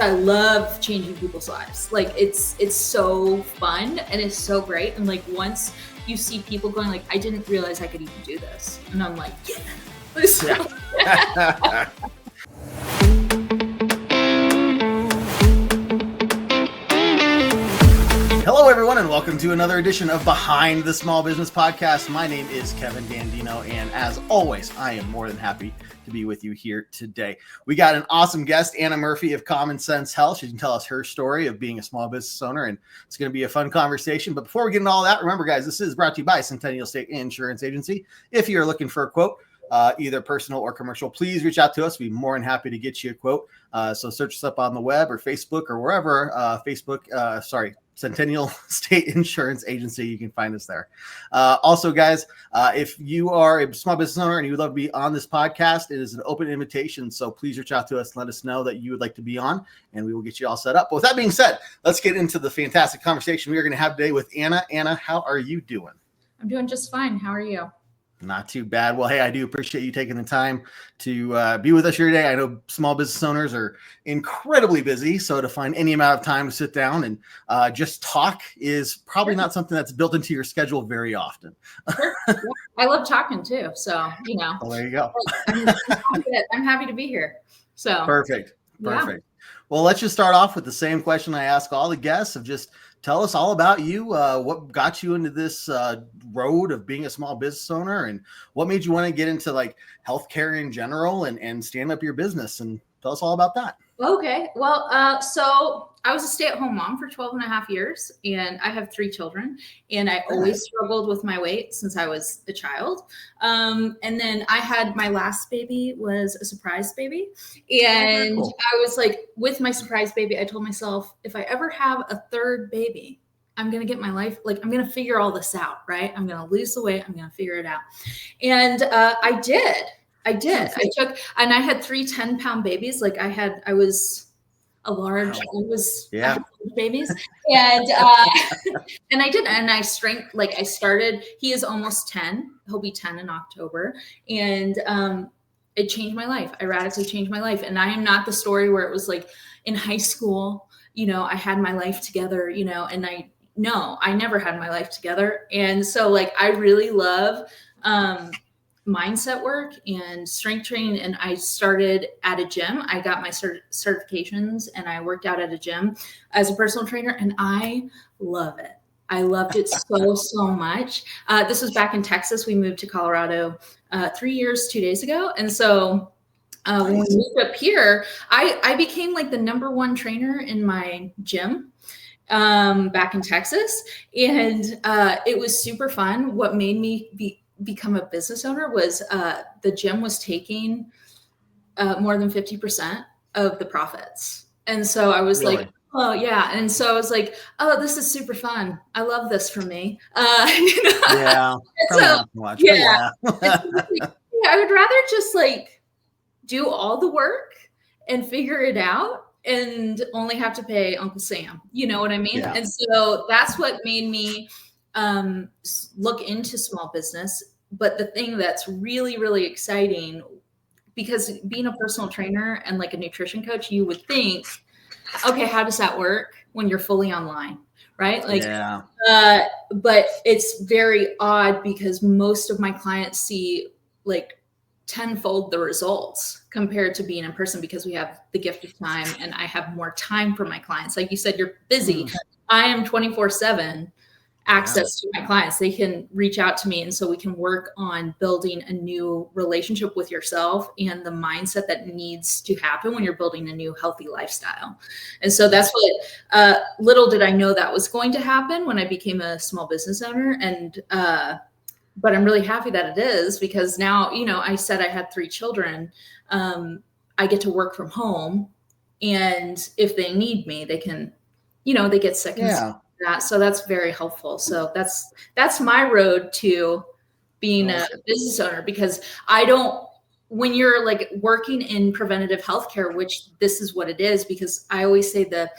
I love changing people's lives. Like it's so fun and it's so great. And like once you see people going like, I didn't realize I could even do this. And I'm like, yeah. Hello, everyone, and welcome to another edition of Behind the Small Business Podcast. My name is Kevin Dandino, and as always, I am more than happy to be with you here today. We got an awesome guest, Anna Murphy of Common Sense Health. She can tell us her story of being a small business owner, and it's going to be a fun conversation. But before we get into all that, remember, guys, this is brought to you by Centennial State Insurance Agency. If you're looking for a quote, either personal or commercial, please reach out to us. We'd be more than happy to get you a quote. So search us up on the web or Facebook or wherever. Centennial State Insurance Agency. You can find us there. Also, guys, if you are a small business owner and you would love to be on this podcast, it is an open invitation. So please reach out to us and let us know that you would like to be on, and we will get you all set up. But with that being said, let's get into the fantastic conversation we are going to have today with Anna. Anna, how are you doing? I'm doing just fine. How are you? Not too bad. Well, hey, I do appreciate you taking the time to be with us here today. I know small business owners are incredibly busy, so to find any amount of time to sit down and just talk is probably not something that's built into your schedule very often. Sure. Yeah. I love talking too, so Well, there you go. I'm happy to be here. So Perfect. Yeah. Well, let's just start off with the same question I ask all the guests of just tell us all about you. What got you into this road of being a small business owner, and what made you want to get into like healthcare in general and stand up your business, and tell us all about that. Okay. Well, so I was a stay-at-home mom for 12 and a half years, and I have 3 children, and I always struggled with my weight since I was a child. And then I had my last baby was a surprise baby. And cool. I was like, with my surprise baby, I told myself, if I ever have a third baby, I'm going to get my life, like I'm going to figure all this out, right? I'm going to lose the weight. I'm going to figure it out. And I did. I had 3 10-pound babies. Like I was a large, babies. And, and I did, and I started, he is almost 10. He'll be 10 in October. And, it changed my life. I radically changed my life. And I am not the story where it was like in high school, I had my life together, and I never had my life together. And so like, I really love, mindset work and strength training. And I started at a gym. I got my certifications and I worked out at a gym as a personal trainer, and I love it. I loved it so much. This was back in Texas. We moved to Colorado 3 years, 2 days ago. And so when we moved up here, I became like the #1 trainer in my gym back in Texas. And it was super fun. What made me become a business owner was the gym was taking more than 50% of the profits. And so I was like, oh yeah. And so I was like, oh, this is super fun. I love this for me. Yeah. So, yeah. I would rather just like do all the work and figure it out and only have to pay Uncle Sam. You know what I mean? Yeah. And so that's what made me look into small business. But the thing that's really, really exciting, because being a personal trainer and like a nutrition coach, you would think, okay, how does that work when you're fully online? Right? Like, but it's very odd because most of my clients see like tenfold the results compared to being in person, because we have the gift of time and I have more time for my clients. Like you said, you're busy. I am 24/7 access to my clients. They can reach out to me. And so we can work on building a new relationship with yourself and the mindset that needs to happen when you're building a new healthy lifestyle. And so that's what, little did I know that was going to happen when I became a small business owner. And, but I'm really happy that it is, because now, I said I had 3 children. I get to work from home, and if they need me, they can, they get sick and stuff. So that's very helpful. So that's my road to being a business owner, because when you're like working in preventative healthcare, which this is what it is, because I always say the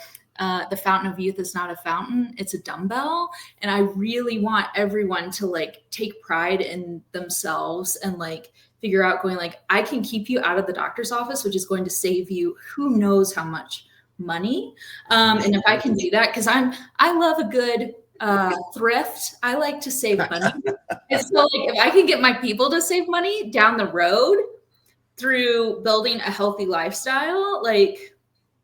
fountain of youth is not a fountain, it's a dumbbell. And I really want everyone to like take pride in themselves and like figure out going like, I can keep you out of the doctor's office, which is going to save you who knows how much money. And if I can do that, because I love a good thrift. I like to save money. And so like if I can get my people to save money down the road through building a healthy lifestyle, like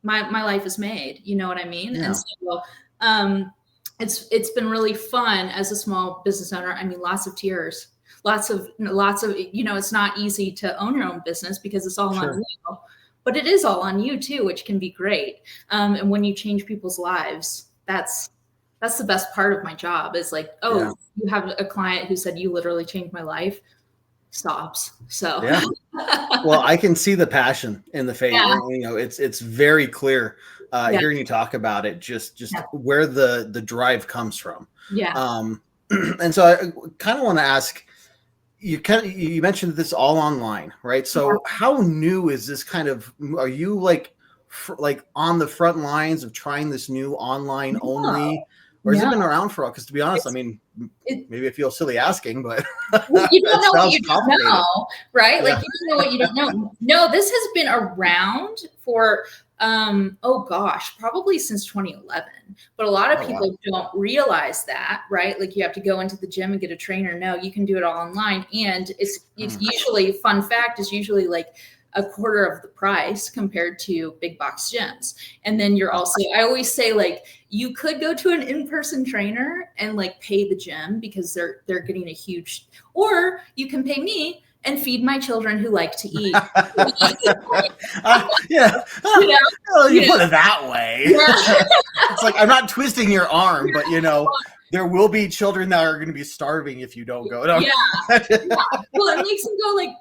my life is made, you know what I mean? Yeah. And so it's been really fun as a small business owner. I mean, lots of tears, lots of, you know, it's not easy to own your own business because it's all on you, but it is all on you too, which can be great. And when you change people's lives, that's the best part of my job is like, oh, you have a client who said you literally changed my life. Stops. So yeah. Well, I can see the passion in the face. Yeah. You know, it's very clear hearing you talk about it, just where the drive comes from. Yeah. And so I kind of want to ask, you mentioned this all online, right? So how new is this kind of, are you like on the front lines of trying this new online only, or has it been around for a while? Because to be honest, I mean, maybe I feel silly asking, but you don't know what you don't know, right? Yeah. Like you don't know what you don't know. No, this has been around for probably since 2011. But a lot of people don't realize that, right? Like you have to go into the gym and get a trainer. No, you can do it all online, and it's usually, fun fact, is usually like a quarter of the price compared to big box gyms. And then you're also, I always say, like, you could go to an in-person trainer and like pay the gym because they're getting a huge, or you can pay me and feed my children who like to eat. Yeah. You know? Well, you put it that way. It's like, I'm not twisting your arm, but you know, there will be children that are going to be starving if you don't go. No. Yeah. Well, it makes them go like,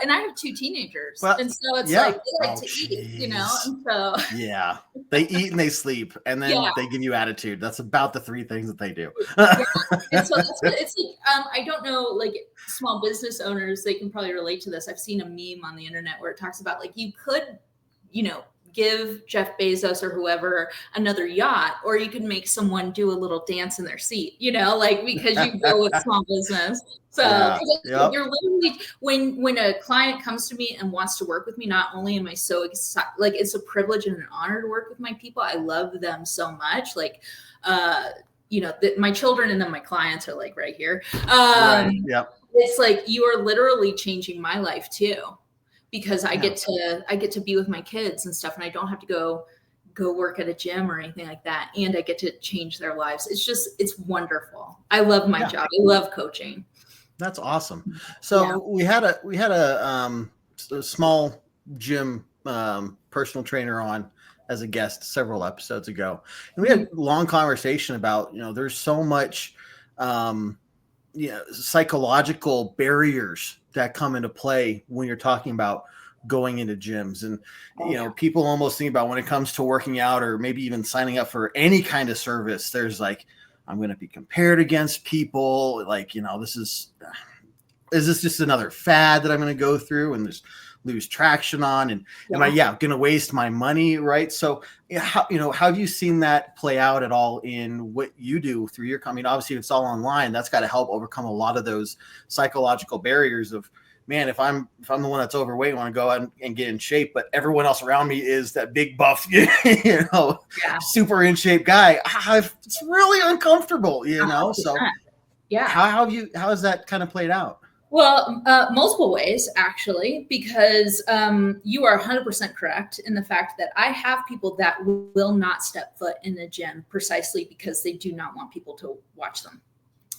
and I have 2 teenagers. And so it's like, they like to eat, you know? And so. Yeah. They eat and they sleep, and then they give you attitude. That's about the 3 things that they do. And so that's what it's like. I don't know, like small business owners, they can probably relate to this. I've seen a meme on the internet where it talks about like, you could, you know, give Jeff Bezos or whoever another yacht, or you could make someone do a little dance in their seat, you know, like, because you go with small business. So you're literally, when a client comes to me and wants to work with me, not only am I so excited, like it's a privilege and an honor to work with my people. I love them so much. Like, you know, my children and then my clients are like right here. It's like, you are literally changing my life too, because I get to be with my kids and stuff, and I don't have to go work at a gym or anything like that. And I get to change their lives. It's wonderful. I love my job. I love coaching. That's awesome. So we had a small gym personal trainer on as a guest several episodes ago, and we had a long conversation about, you know, there's so much psychological barriers that come into play when you're talking about going into gyms. And you know, people almost think about when it comes to working out or maybe even signing up for any kind of service, there's like, I'm going to be compared against people, like, you know, is this just another fad that I'm going to go through and just lose traction on, and am I going to waste my money, right? So how have you seen that play out at all in what you do through your company? Obviously it's all online, that's got to help overcome a lot of those psychological barriers of, man, if I'm the one that's overweight, I want to go out and get in shape, but everyone else around me is that big buff, super in shape guy. It's really uncomfortable, you know? 100%. So how has that kind of played out? Well, multiple ways, actually, because you are 100% correct in the fact that I have people that will not step foot in the gym precisely because they do not want people to watch them.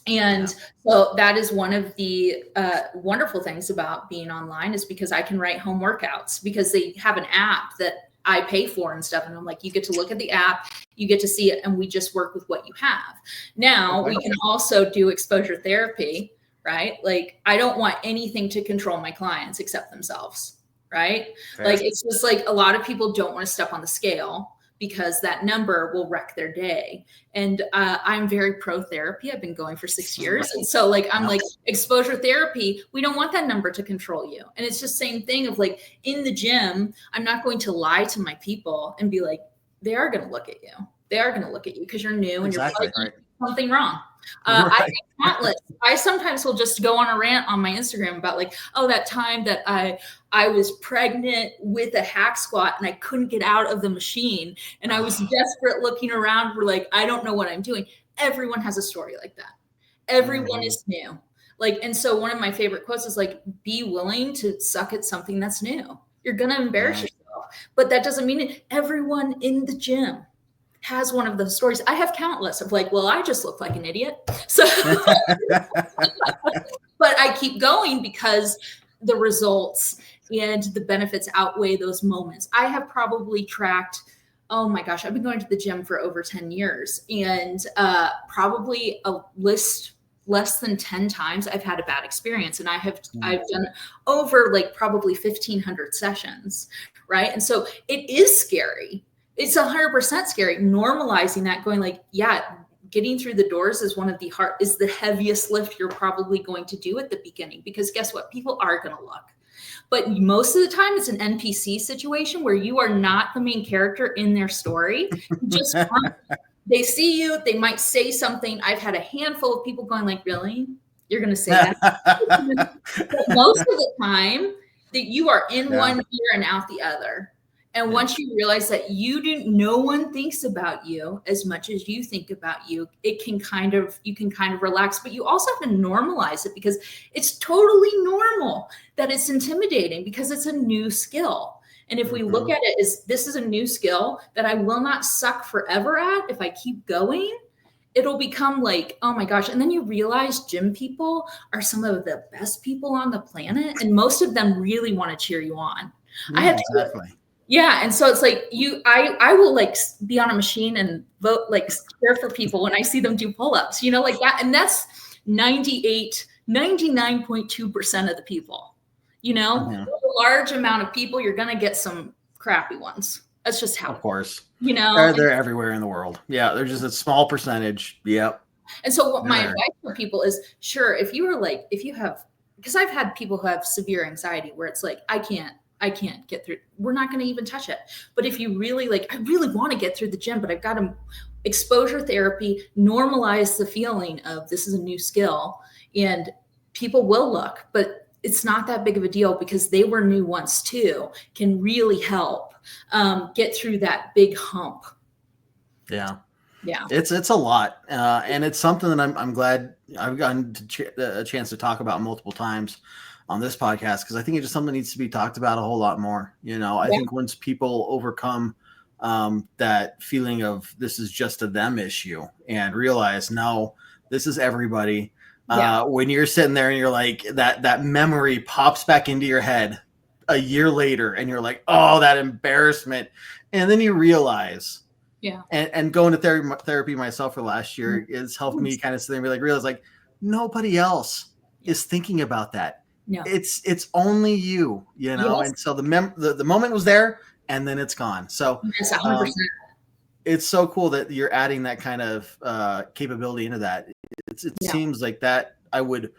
And so that is one of the wonderful things about being online, is because I can write home workouts, because they have an app that I pay for and stuff. And I'm like, you get to look at the app, you get to see it, and we just work with what you have. Now we can also do exposure therapy, right? Like, I don't want anything to control my clients except themselves, right? Like, it's just like, a lot of people don't want to step on the scale because that number will wreck their day. And I'm very pro therapy. I've been going for 6 years. And so like, I'm like, exposure therapy, we don't want that number to control you. And it's just same thing of like, in the gym, I'm not going to lie to my people and be like, they are going to look at you. They are going to look at you because you're new and you're probably something wrong. Right. I sometimes will just go on a rant on my Instagram about like, oh, that time that I was pregnant with a hack squat and I couldn't get out of the machine and I was desperate looking around for like, I don't know what I'm doing. Everyone has a story like that. Everyone is new. Like, and so one of my favorite quotes is like, be willing to suck at something that's new. You're going to embarrass yourself, but that doesn't mean it. Everyone in the gym has one of those stories. I have countless of like, well, I just look like an idiot. So, but I keep going because the results and the benefits outweigh those moments. I have probably tracked, oh my gosh, I've been going to the gym for over 10 years and probably a list less than 10 times I've had a bad experience. And I've done over like probably 1,500 sessions, right? And so it is scary. It's 100% scary. Normalizing that, going like, yeah, getting through the doors is the heaviest lift you're probably going to do at the beginning, because guess what? People are going to look. But most of the time it's an NPC situation where you are not the main character in their story. You just they see you, they might say something. I've had a handful of people going like, really? You're going to say that? But most of the time that you are in one ear and out the other. And once you realize that no one thinks about you as much as you think about you, you can kind of relax, but you also have to normalize it, because it's totally normal that it's intimidating, because it's a new skill. And if we look at it as this is a new skill that I will not suck forever at, if I keep going, it'll become like, oh my gosh. And then you realize gym people are some of the best people on the planet. And most of them really want to cheer you on. Yeah. And so it's like I will like be on a machine and vote, like cheer for people when I see them do pull-ups, like that. And that's 99.2% of the people, a large amount of people, you're going to get some crappy ones. That's just how, of course, they're everywhere in the world. Yeah. They're just a small percentage. Yep. And so what my advice for people is, sure, because I've had people who have severe anxiety where it's like, I can't get through. We're not going to even touch it. But if you really I really want to get through the gym, but I've got to exposure therapy, normalize the feeling of this is a new skill, and people will look, but it's not that big of a deal because they were new once too, can really help get through that big hump. Yeah. Yeah. It's a lot. And it's something that I'm glad I've gotten a chance to talk about multiple times on this podcast, because I think it's just something that needs to be talked about a whole lot more. I think once people overcome that feeling of this is just a them issue and realize, no, this is everybody. When you're sitting there and you're like, that memory pops back into your head a year later and you're like, oh, that embarrassment. And then you realize, and going to therapy myself for last year has helped me kind of sit there and be like, realize like nobody else is thinking about that. No. It's only you, and so the moment was there and then it's gone. So yes, 100%. It's so cool that you're adding that kind of capability into that. It seems like that I would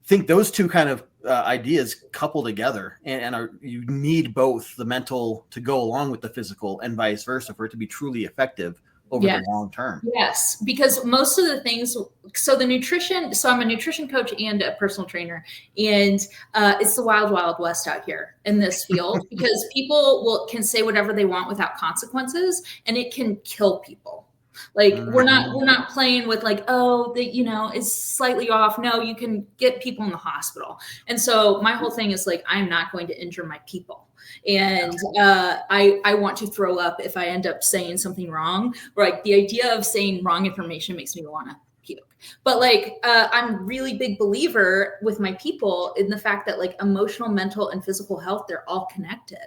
think those two kind of ideas couple together, and you need both the mental to go along with the physical and vice versa for it to be truly effective over the long term. Yes, because most of the things, so I'm a nutrition coach and a personal trainer, and it's the wild, wild west out here in this field because people can say whatever they want without consequences, and it can kill people. Like we're not playing with like, oh, it's slightly off. No, you can get people in the hospital. And so my whole thing is like, I'm not going to injure my people. And I want to throw up if I end up saying something wrong. Like the idea of saying wrong information makes me want to puke. But like I'm a really big believer with my people in the fact that like emotional, mental, and physical health, they're all connected.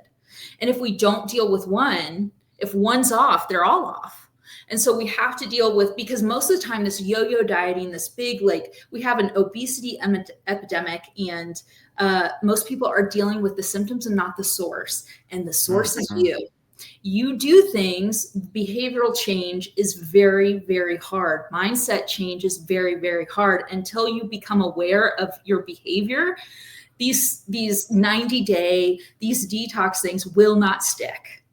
And if we don't deal with one, if one's off, they're all off. And so we have to deal with, because most of the time this yo-yo dieting, this big, like we have an obesity epidemic, and most people are dealing with the symptoms and not the source. And the source is you. You do things, behavioral change is very, very hard. Mindset change is very, very hard until you become aware of your behavior. These 90-day, these detox things will not stick.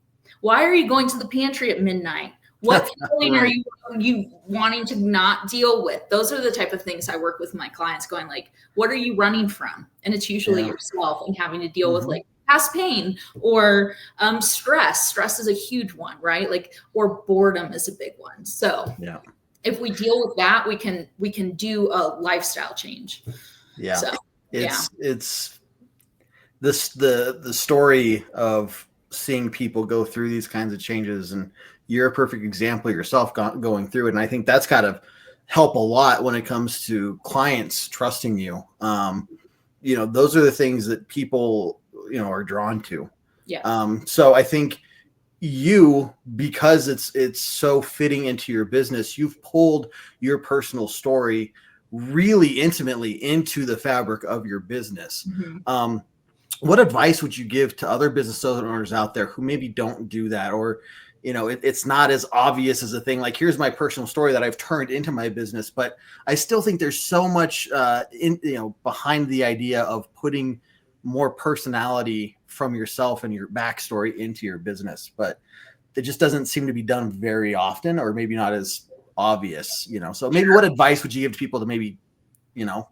Why are you going to the pantry at midnight? What feeling Right. are you wanting to not deal with? Those are the type of things I work with my clients, going like, what are you running from? And it's usually yourself and having to deal with like past pain or stress. Stress is a huge one, right? Like, or boredom is a big one. So if we deal with that, we can do a lifestyle change. Yeah. So it's this the story of seeing people go through these kinds of changes, and you're a perfect example yourself going through it. And I think that's kind of help a lot when it comes to clients trusting you. Those are the things that people, are drawn to. Yeah. So I think because it's so fitting into your business, you've pulled your personal story really intimately into the fabric of your business. What advice would you give to other business owners out there who maybe don't do that, or it's not as obvious as a thing like, here's my personal story that I've turned into my business, but I still think there's so much behind the idea of putting more personality from yourself and your backstory into your business, but it just doesn't seem to be done very often, or maybe not as obvious, so maybe what advice would you give to people to maybe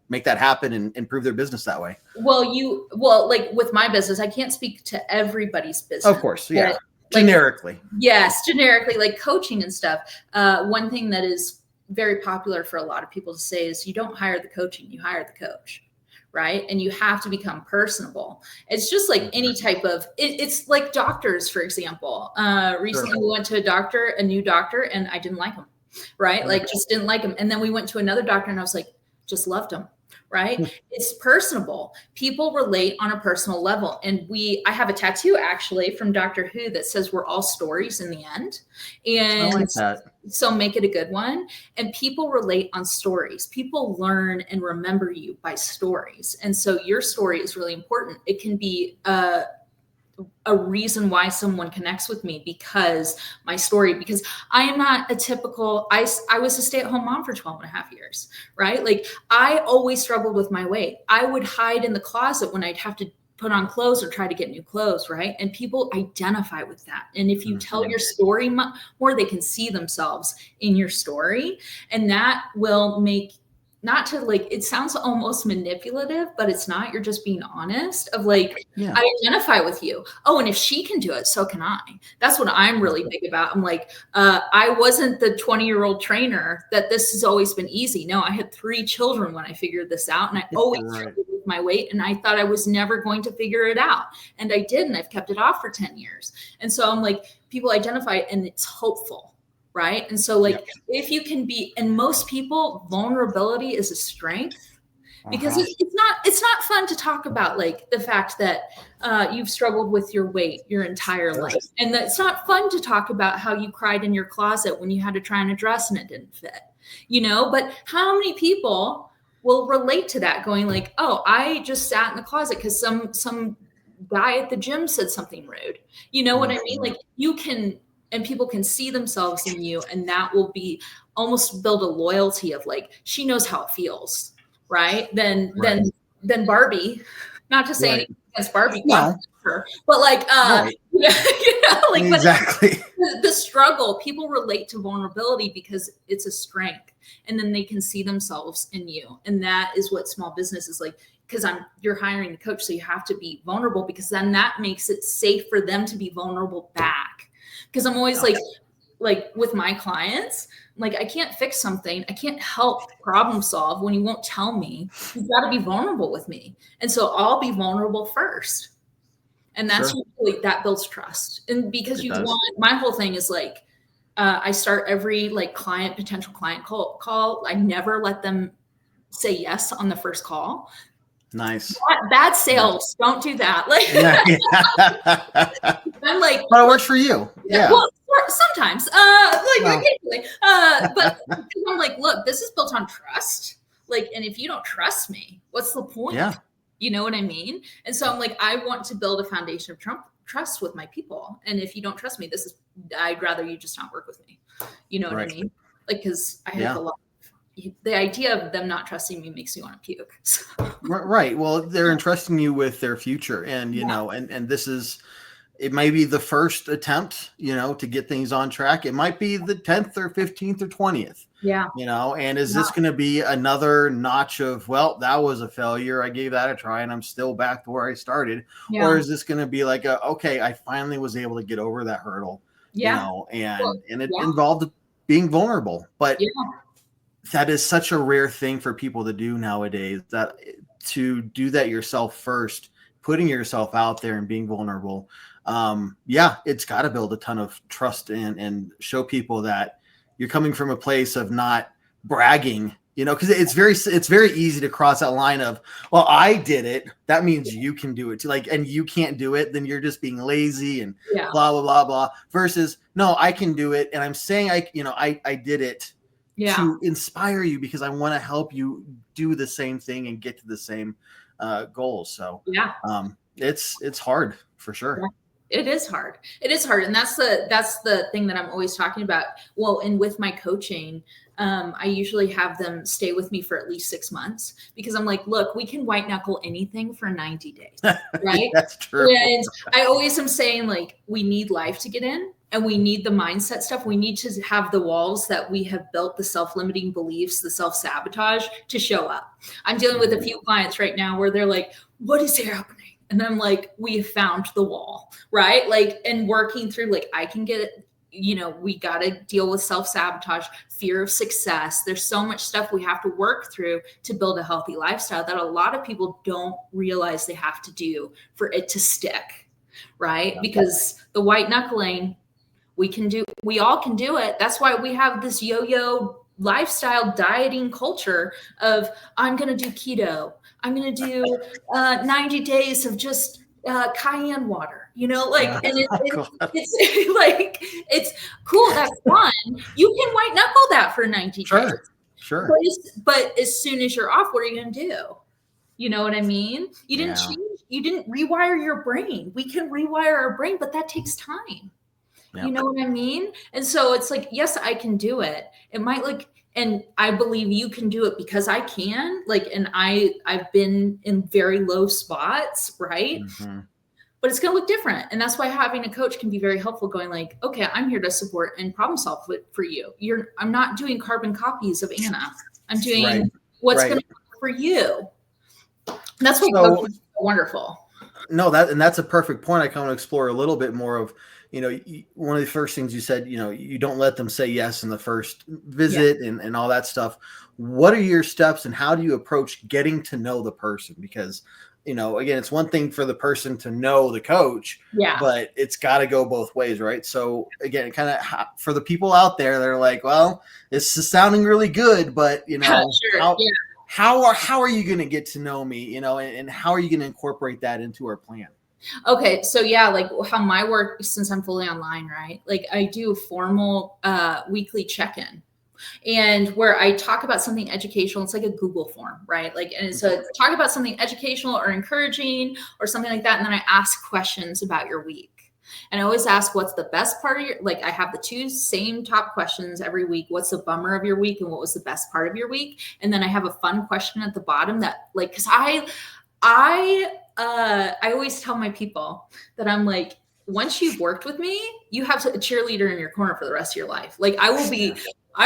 make that happen and improve their business that way? Well, like with my business, I can't speak to everybody's business. Of course. Yeah. Generically. Yes. Generically, like coaching and stuff. One thing that is very popular for a lot of people to say is you don't hire the coaching, you hire the coach. Right. And you have to become personable. It's just like any type of, it's like doctors, for example. Recently we went to a new doctor, and I didn't like him. Right. Like just didn't like him. And then we went to another doctor and I was like, just loved him. Right. It's personable. People relate on a personal level. And I have a tattoo actually from Doctor Who that says we're all stories in the end. And I like that. So make it a good one. And people relate on stories. People learn and remember you by stories. And so your story is really important. It can be a reason why someone connects with me because I am not a typical, I was a stay-at-home mom for 12 and a half years, right? Like I always struggled with my weight. I would hide in the closet when I'd have to put on clothes or try to get new clothes, right? And people identify with that. And if you tell your story more, they can see themselves in your story, and that will make, not to like, it sounds almost manipulative, but it's not. You're just being honest of like, I identify with you. Oh, and if she can do it, so can I. That's what I'm really big about. I'm like, I wasn't the 20-year-old trainer that this has always been easy. No, I had 3 children when I figured this out, and I always struggled with my weight, and I thought I was never going to figure it out. And I did, and I've kept it off for 10 years. And so I'm like, people identify it, and it's hopeful. Right. And so like, if you can be, and most people, vulnerability is a strength, because it's not fun to talk about like the fact that you've struggled with your weight your entire life. And that it's not fun to talk about how you cried in your closet when you had to try on a dress and it didn't fit, but how many people will relate to that, going like, oh, I just sat in the closet because some guy at the gym said something rude. You know what I mean? Like you can, and people can see themselves in you, and that will be almost build a loyalty of like, she knows how it feels, right? Then Barbie, not to say anything against Barbie, but like, like exactly. The struggle, people relate to vulnerability because it's a strength, and then they can see themselves in you, and that is what small business is like. Because you're hiring a coach, so you have to be vulnerable, because then that makes it safe for them to be vulnerable back. Because I'm always like with my clients, like I can't fix something. I can't help problem solve when you won't tell me. You've got to be vulnerable with me. And so I'll be vulnerable first. And that's really, that builds trust. And because my whole thing is like, I start every like potential client call. I never let them say yes on the first call. Nice. Bad sales. Don't do that. Like, I'm like, but it works for you. Yeah. Well, sometimes, occasionally. But I'm like, look, this is built on trust. Like, and if you don't trust me, what's the point? Yeah. You know what I mean? And so I'm like, I want to build a foundation of trust with my people. And if you don't trust me, I'd rather you just not work with me. You know what I mean? Like, because I have a lot. The idea of them not trusting me makes me want to puke. Right. Well, they're entrusting you with their future, and and this is, it may be the first attempt, to get things on track. It might be the 10th or 15th or 20th. Yeah. And is this going to be another notch of, well, that was a failure. I gave that a try and I'm still back to where I started. Yeah. Or is this going to be like, okay, I finally was able to get over that hurdle, and it involved being vulnerable. But that is such a rare thing for people to do nowadays, that to do that yourself first, putting yourself out there and being vulnerable. It's got to build a ton of trust and show people that you're coming from a place of not bragging, because it's very easy to cross that line of, well, I did it. That means you can do it too. And you can't do it. Then you're just being lazy and blah, blah, blah, blah, versus, no, I can do it. And I'm saying I did it to inspire you because I want to help you do the same thing and get to the same goals. So it's hard for sure. Yeah. It is hard. And that's the thing that I'm always talking about. Well, and with my coaching, I usually have them stay with me for at least 6 months, because I'm like, look, we can white knuckle anything for 90 days, right? That's true. And I always am saying, like, we need life to get in, and we need the mindset stuff. We need to have the walls that we have built, the self-limiting beliefs, the self-sabotage, to show up. I'm dealing with a few clients right now where they're like, what is happening? And I'm like, we have found the wall, right? Like, and working through, like, I can get it. We got to deal with self-sabotage, fear of success. There's so much stuff we have to work through to build a healthy lifestyle that a lot of people don't realize they have to do for it to stick, right? Because the white knuckling, we all can do it. That's why we have this yo-yo lifestyle dieting culture of, I'm going to do keto. I'm going to do 90 days of just cayenne water, and it's like, it's cool. That's fun. You can white knuckle that for 90 days. Sure. But as soon as you're off, what are you going to do? You know what I mean? You didn't change. You didn't rewire your brain. We can rewire our brain, but that takes time. Yep. You know what I mean? And so it's like, yes, I can do it. It might and I believe you can do it because I can, and I've been in very low spots, right? Mm-hmm. But it's going to look different. And that's why having a coach can be very helpful, going like, okay, I'm here to support and problem solve for you. I'm not doing carbon copies of Anna. I'm doing what's going to work for you. And that's what coaching is wonderful. No, that's a perfect point. I kind of want to explore a little bit more of, one of the first things you said, you don't let them say yes in the first visit and all that stuff. What are your steps and how do you approach getting to know the person? Because, again, it's one thing for the person to know the coach, but it's got to go both ways, right? So again, kind of for the people out there, they're like, well, this is sounding really good, but how are you going to get to know me, and how are you going to incorporate that into our plan? Okay. So like how my work, since I'm fully online, right? Like I do a formal weekly check-in, and where I talk about something educational. It's like a Google form, right? And so talk about something educational or encouraging or something like that. And then I ask questions about your week. And I always ask, what's the best part of I have the 2 same top questions every week. What's the bummer of your week? And what was the best part of your week? And then I have a fun question at the bottom that cause I always tell my people that I'm like, once you've worked with me, you have a cheerleader in your corner for the rest of your life. I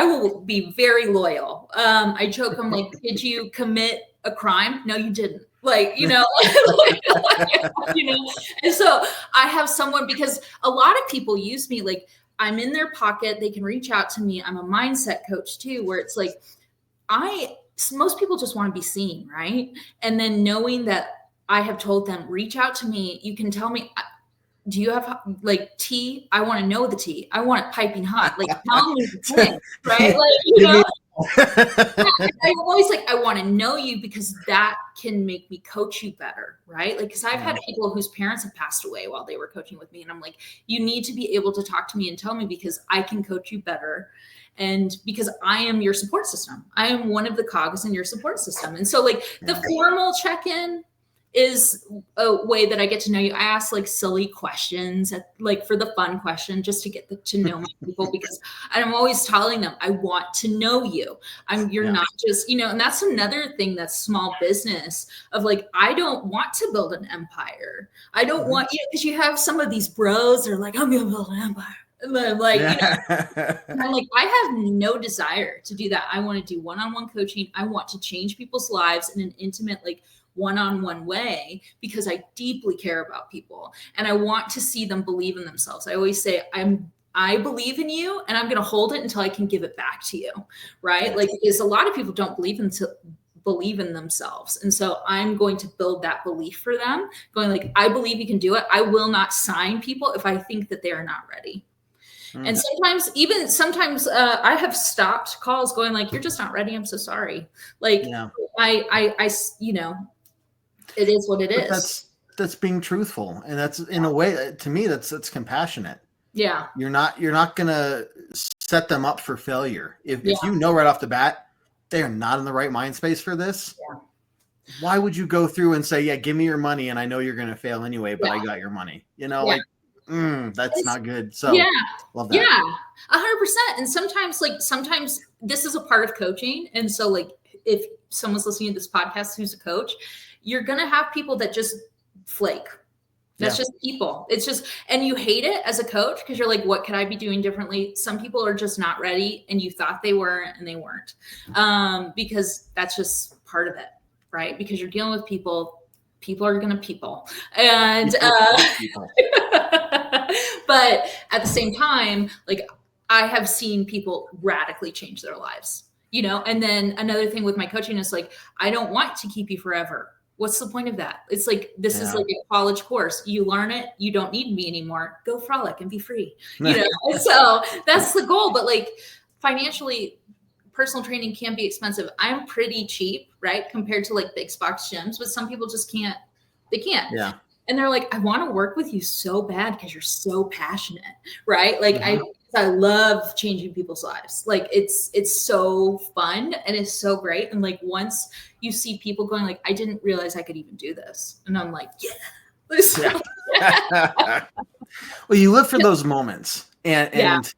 will be very loyal. I joke, I'm like, did you commit a crime? No, you didn't. And so I have someone, because a lot of people use me, I'm in their pocket. They can reach out to me. I'm a mindset coach too, where it's like, most people just want to be seen, right? And then knowing that I have told them, reach out to me. You can tell me, do you have tea? I want to know the tea. I want it piping hot. Tell me the thing, right? I'm always I want to know you, because that can make me coach you better, right? Because I've had people whose parents have passed away while they were coaching with me. And I'm like, you need to be able to talk to me and tell me, because I can coach you better. And because I am your support system. I am one of the cogs in your support system. And so the formal check-in, is a way that I get to know you. I ask like silly questions, like for the fun question, just to get to know my people, because I'm always telling them, I want to know you. You're not just, and that's another thing that's small business of like, I don't want to build an empire. I don't want, because you have some of these bros that are like, I'm going to build an empire. And I'm like, I'm like, I have no desire to do that. I want to do one-on-one coaching. I want to change people's lives in an intimate, like, one-on-one way, because I deeply care about people and I want to see them believe in themselves. I always say, I believe in you and I'm going to hold it until I can give it back to you. Right. Like, because a lot of people don't believe in themselves. And so I'm going to build that belief for them, going like, I believe you can do it. I will not sign people if I think that they are not ready. And sometimes I have stopped calls going like, you're just not ready. I'm so sorry. Like, I it is what it is. That's being truthful. And that's, in a way, to me, that's compassionate. Yeah. You're not going to set them up for failure. If you know right off the bat, they are not in the right mind space for this. Yeah. Why would you go through and say, yeah, give me your money. And I know you're going to fail anyway, but I got your money, like, that's not good. So love that. Yeah, 100%. And sometimes this is a part of coaching. And so like, if someone's listening to this podcast who's a coach, you're going to have people that just flake. That's just people. It's just, and you hate it as a coach because you're like, what could I be doing differently? Some people are just not ready and you thought they were and they weren't, because that's just part of it, right? Because you're dealing with people are going to people. And, but at the same time, like, I have seen people radically change their lives, and then another thing with my coaching is like, I don't want to keep you forever. What's the point of that? It's like, this is like a college course. You learn it. You don't need me anymore. Go frolic and be free. So that's the goal. But like, financially, personal training can be expensive. I'm pretty cheap, right? Compared to like big box gyms, but some people just can't. They can't. Yeah. And they're like, I want to work with you so bad because you're so passionate, right? Like I love changing people's lives. Like it's so fun and it's so great. And like, once you see people going like, I didn't realize I could even do this. And I'm like, Well, you live for those moments. And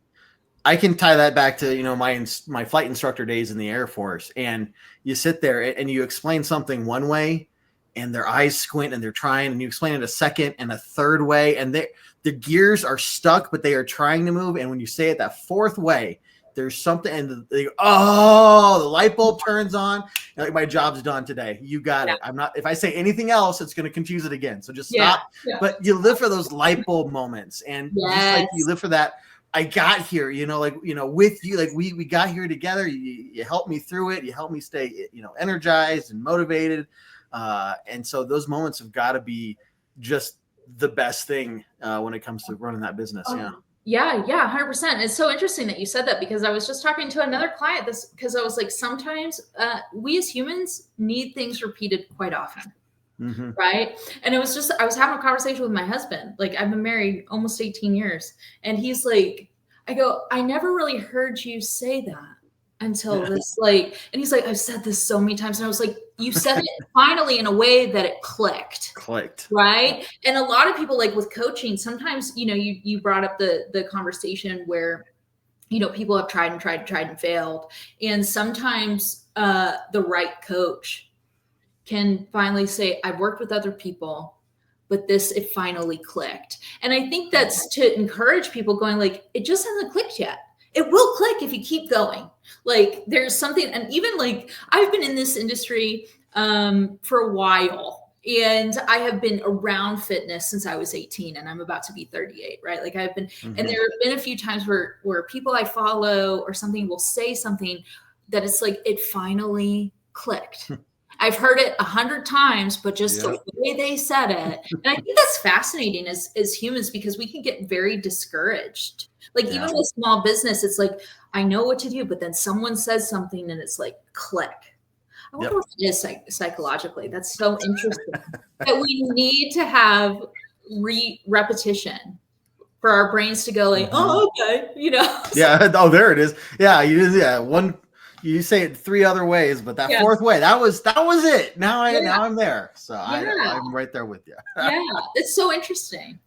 I can tie that back to, my flight instructor days in the Air Force. And you sit there and you explain something one way and their eyes squint and they're trying, and you explain it a second and a third way, and the gears are stuck, but they are trying to move. And when you say it that fourth way, there's something, and they go, oh, the light bulb turns on. And like, my job's done today. You got it. I'm not, if I say anything else, it's going to confuse it again. So just stop. Yeah. But you live for those light bulb moments, and just like you live for that. I got here, with you, like we got here together. You helped me through it. You helped me stay, energized and motivated. And so those moments have got to be just the best thing when it comes to running that business. Yeah, 100%. It's so interesting that you said that, because I was just talking to another client because I was like, sometimes we as humans need things repeated quite often. Mm-hmm. Right. And I was having a conversation with my husband. Like, I've been married almost 18 years. And he's like, I never really heard you say that until this, like, and he's like, I've said this so many times. And I was like, you said it finally in a way that it clicked. Right. And a lot of people, like with coaching, sometimes, you brought up the conversation where, people have tried and failed. And sometimes the right coach can finally say, I've worked with other people, but it finally clicked. And I think that's to encourage people going like, it just hasn't clicked yet. It will click if you keep going. Like, there's something, and even like, I've been in this industry for a while, and I have been around fitness since I was 18, and I'm about to be 38, right? Like, I've been, and there have been a few times where people I follow or something will say something that it's like, it finally clicked. I've heard it 100 times, but just the way they said it. And I think that's fascinating as humans, because we can get very discouraged. Like, even with small business, it's like, I know what to do, but then someone says something and it's like, click. I wonder what it is psychologically. That's so interesting that we need to have repetition for our brains to go like, oh, okay, Yeah. Oh, there it is. Yeah. You say it 3 other ways, but that fourth way, that was it. Now I'm there. So I'm right there with you. Yeah, it's so interesting.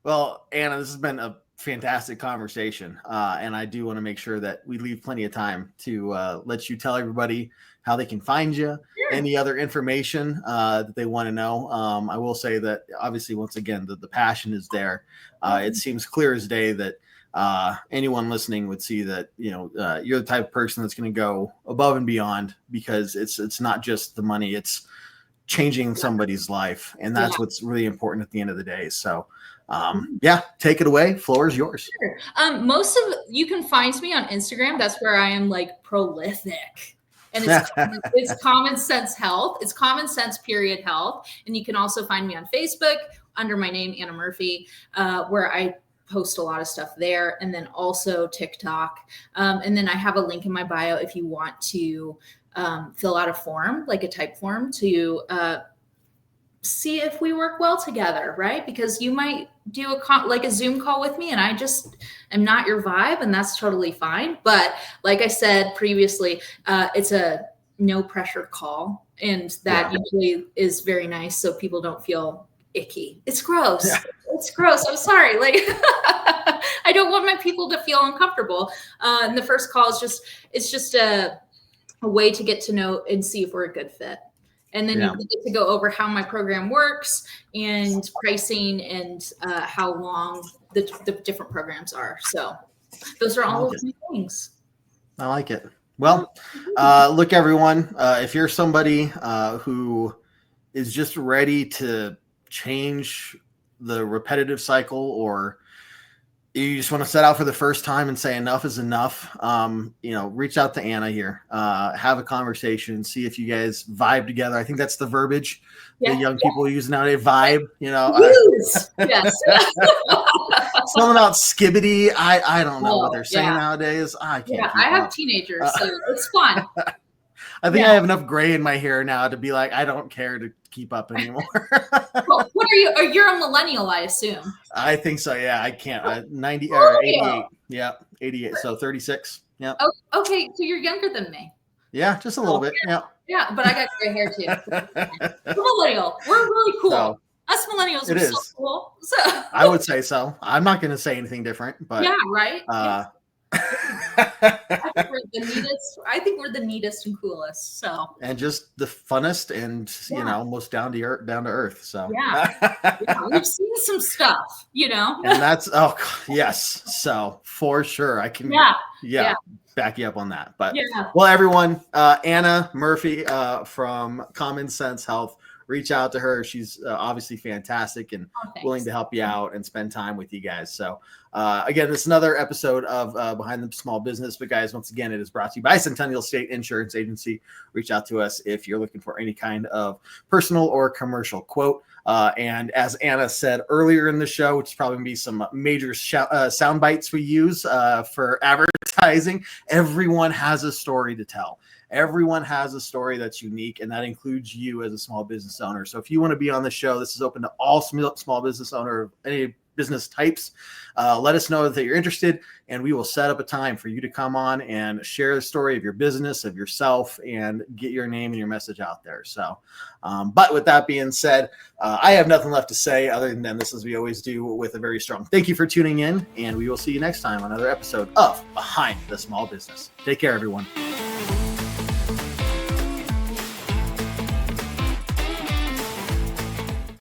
Well, Anna, this has been a fantastic conversation. And I do want to make sure that we leave plenty of time to let you tell everybody how they can find you, any other information that they want to know. I will say that obviously, once again, the passion is there. It seems clear as day that anyone listening would see that, you're the type of person that's going to go above and beyond, because it's not just the money, it's changing somebody's life. And that's what's really important at the end of the day. So take it away. Floor is yours. Sure. You can find me on Instagram. That's where I am like prolific. And it's Common Sense Health. It's Common Sense Health. And you can also find me on Facebook under my name, Anna Murphy, where I post a lot of stuff there. And then also TikTok. And then I have a link in my bio if you want to fill out a form, like a type form, to see if we work well together, right? Because you might do a Zoom call with me and I just am not your vibe, and that's totally fine. But like I said previously, it's a no pressure call, and that usually is very nice, so people don't feel icky. It's gross. Yeah. It's gross. I'm sorry. Like I don't want my people to feel uncomfortable. And the first call is just a way to get to know and see if we're a good fit. And then you get to go over how my program works and pricing and how long the different programs are. So those are all of the things. I like it. Well, look, everyone, if you're somebody who is just ready to change the repetitive cycle, or you just want to set out for the first time and say enough is enough, reach out to Anna here, have a conversation, see if you guys vibe together. I think that's the verbiage that young people use nowadays. Vibe, Yes. Something about skibbity. I don't know what they're saying nowadays. I can't. I have teenagers, so it's fun. I think I have enough gray in my hair now to be like, I don't care to keep up anymore. Well, what are you? You're a millennial, I assume. I think so. Yeah, I can't. 90 or 88. Yeah, 88. So 36. Yeah. Oh, okay, so you're younger than me. Yeah, just a little bit. Yeah. Yeah, but I got gray hair too. I'm millennial. We're really cool. So, us millennials are so cool. So I would say so. I'm not going to say anything different, but right. I think we're the neatest and coolest. So, and just the funnest and most down to earth. So we've seen some stuff, and that's yes. So for sure, I can back you up on that. But well, everyone, Anna Murphy from Common Sense Health. Reach out to her. She's obviously fantastic and willing to help you out and spend time with you guys. So again, this is another episode of Behind the Small Business. But guys, once again, it is brought to you by Centennial State Insurance Agency. Reach out to us if you're looking for any kind of personal or commercial quote. And as Anna said earlier in the show, which is probably going to be some major sound bites we use for advertising, everyone has a story to tell. Everyone has a story that's unique, and that includes you as a small business owner. So if you want to be on the show, this is open to all small business owner of any business types. Let us know that you're interested, and we will set up a time for you to come on and share the story of your business, of yourself, and get your name and your message out there. So, but with that being said, I have nothing left to say other than this, as we always do, with a very strong thank you for tuning in, and we will see you next time on another episode of Behind the Small Business. Take care, everyone.